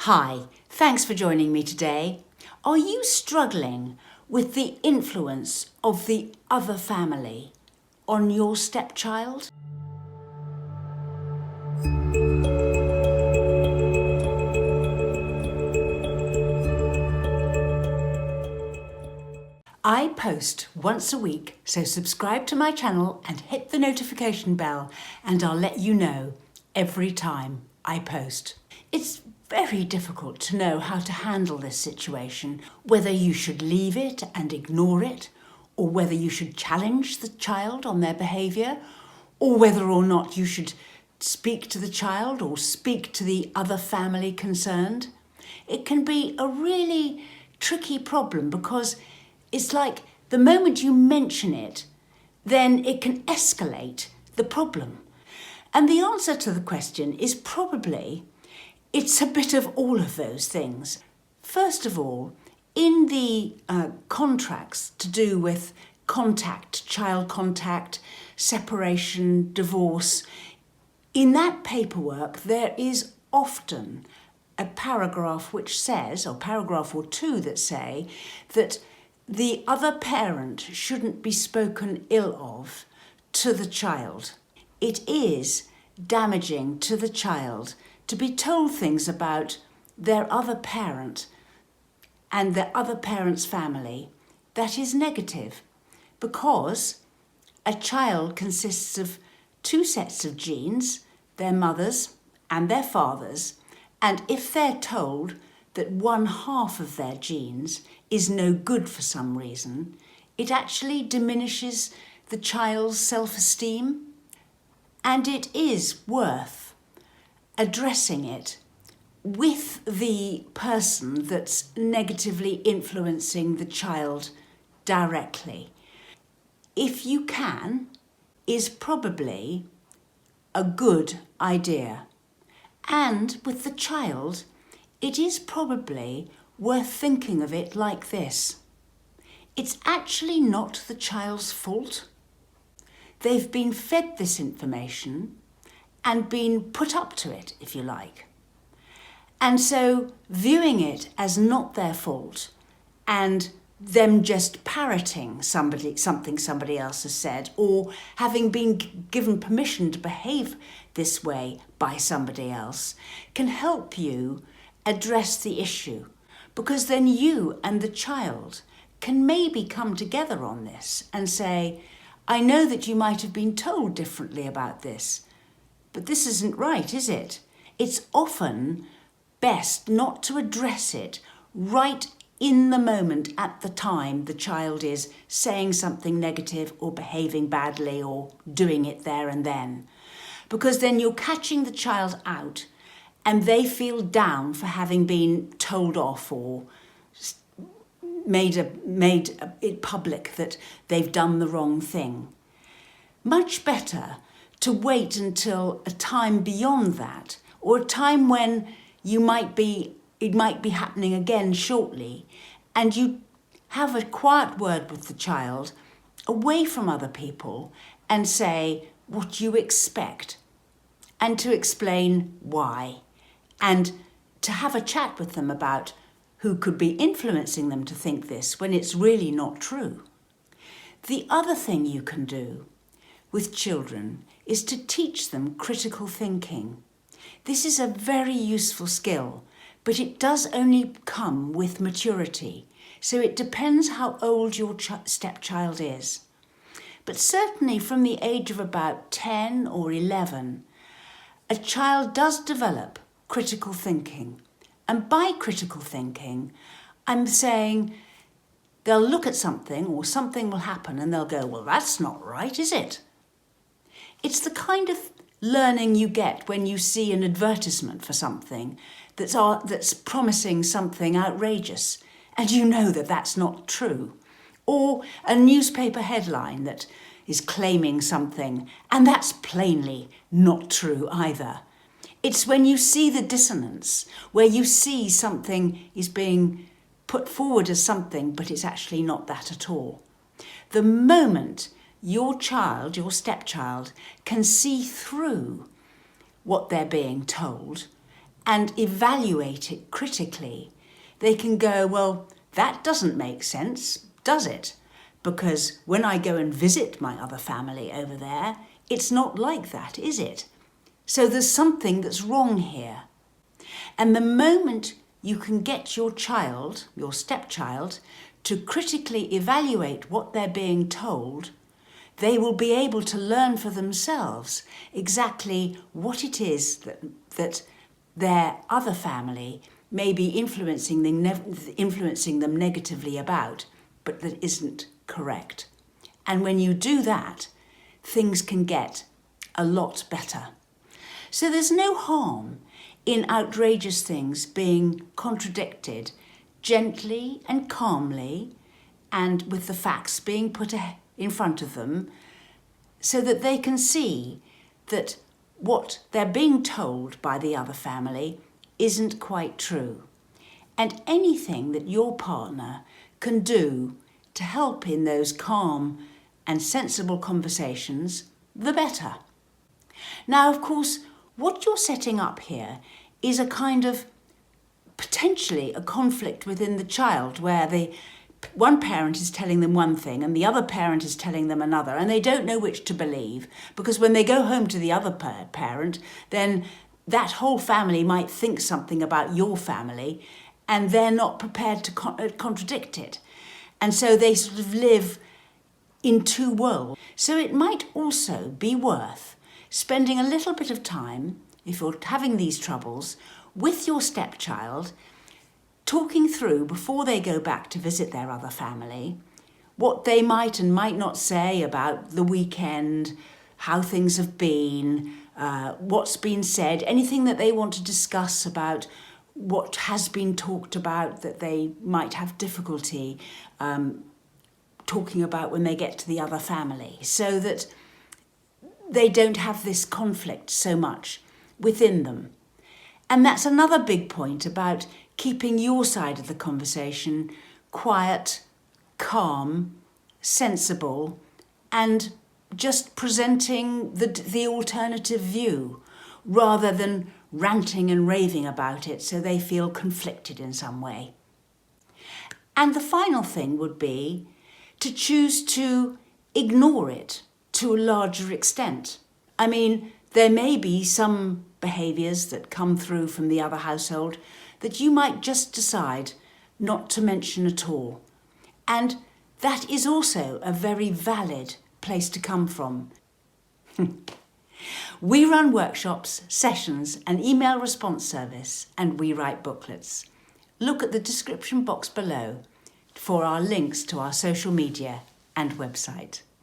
Hi, thanks for joining me today. Are you struggling with the influence of the other family on your stepchild? I post once a week, so subscribe to my channel and hit the notification bell and I'll let you know every time I post. It's very difficult to know how to handle this situation, whether you should leave it and ignore it, or whether you should challenge the child on their behaviour, or whether or not you should speak to the child or speak to the other family concerned. It can be a really tricky problem because it's like the moment you mention it, then it can escalate the problem. And the answer to the question is probably it's a bit of all of those things. First of all, in the contracts to do with contact, child contact, separation, divorce, in that paperwork there is often a paragraph which says, or paragraph or two that say, that the other parent shouldn't be spoken ill of to the child. It is damaging to the child to be told things about their other parent and their other parent's family that is negative, because a child consists of two sets of genes, their mother's and their father's, and if they're told that one half of their genes is no good for some reason, it actually diminishes the child's self-esteem, and it is worth addressing it with the person that's negatively influencing the child directly. If you can, is probably a good idea. And with the child, it is probably worth thinking of it like this. It's actually not the child's fault. They've been fed this information and been put up to it, if you like. And so viewing it as not their fault and them just parroting something somebody else has said, or having been given permission to behave this way by somebody else, can help you address the issue, because then you and the child can maybe come together on this and say, I know that you might have been told differently about this, but this isn't right, is it? It's often best not to address it right in the moment at the time the child is saying something negative or behaving badly or doing it there and then. Because then you're catching the child out and they feel down for having been told off or made it public that they've done the wrong thing. Much better to wait until a time beyond that, or a time when it might be happening again shortly, and you have a quiet word with the child away from other people and say what you expect, and to explain why, and to have a chat with them about who could be influencing them to think this when it's really not true. The other thing you can do with children is to teach them critical thinking. This is a very useful skill, but it does only come with maturity, so it depends how old your stepchild is. But certainly from the age of about 10 or 11, a child does develop critical thinking. And by critical thinking, I'm saying they'll look at something or something will happen and they'll go, well, that's not right, is it? It's the kind of learning you get when you see an advertisement for something that's promising something outrageous, and you know that that's not true. Or a newspaper headline that is claiming something, and that's plainly not true either. It's when you see the dissonance, where you see something is being put forward as something, but it's actually not that at all. The moment your child, your stepchild, can see through what they're being told and evaluate it critically, they can go, well, that doesn't make sense, does it? Because when I go and visit my other family over there, it's not like that, is it? So there's something that's wrong here. And the moment you can get your child, your stepchild, to critically evaluate what they're being told, they will be able to learn for themselves exactly what it is that their other family may be influencing them negatively about, but that isn't correct. And when you do that, things can get a lot better. So there's no harm in outrageous things being contradicted gently and calmly, and with the facts being put in front of them, so that they can see that what they're being told by the other family isn't quite true. And anything that your partner can do to help in those calm and sensible conversations, the better. Now, of course, what you're setting up here is a kind of potentially a conflict within the child, where one parent is telling them one thing and the other parent is telling them another, and they don't know which to believe, because when they go home to the other parent, then that whole family might think something about your family and they're not prepared to contradict it. And so they sort of live in two worlds. So it might also be worth spending a little bit of time, if you're having these troubles, with your stepchild, talking through before they go back to visit their other family, what they might and might not say about the weekend, how things have been, what's been said, anything that they want to discuss about what has been talked about that they might have difficulty talking about when they get to the other family, so that they don't have this conflict so much within them. And that's another big point about keeping your side of the conversation quiet, calm, sensible, and just presenting the alternative view, rather than ranting and raving about it so they feel conflicted in some way. And the final thing would be to choose to ignore it to a larger extent. I mean, there may be some behaviours that come through from the other household that you might just decide not to mention at all. And that is also a very valid place to come from. We run workshops, sessions, an email response service, and we write booklets. Look at the description box below for our links to our social media and website.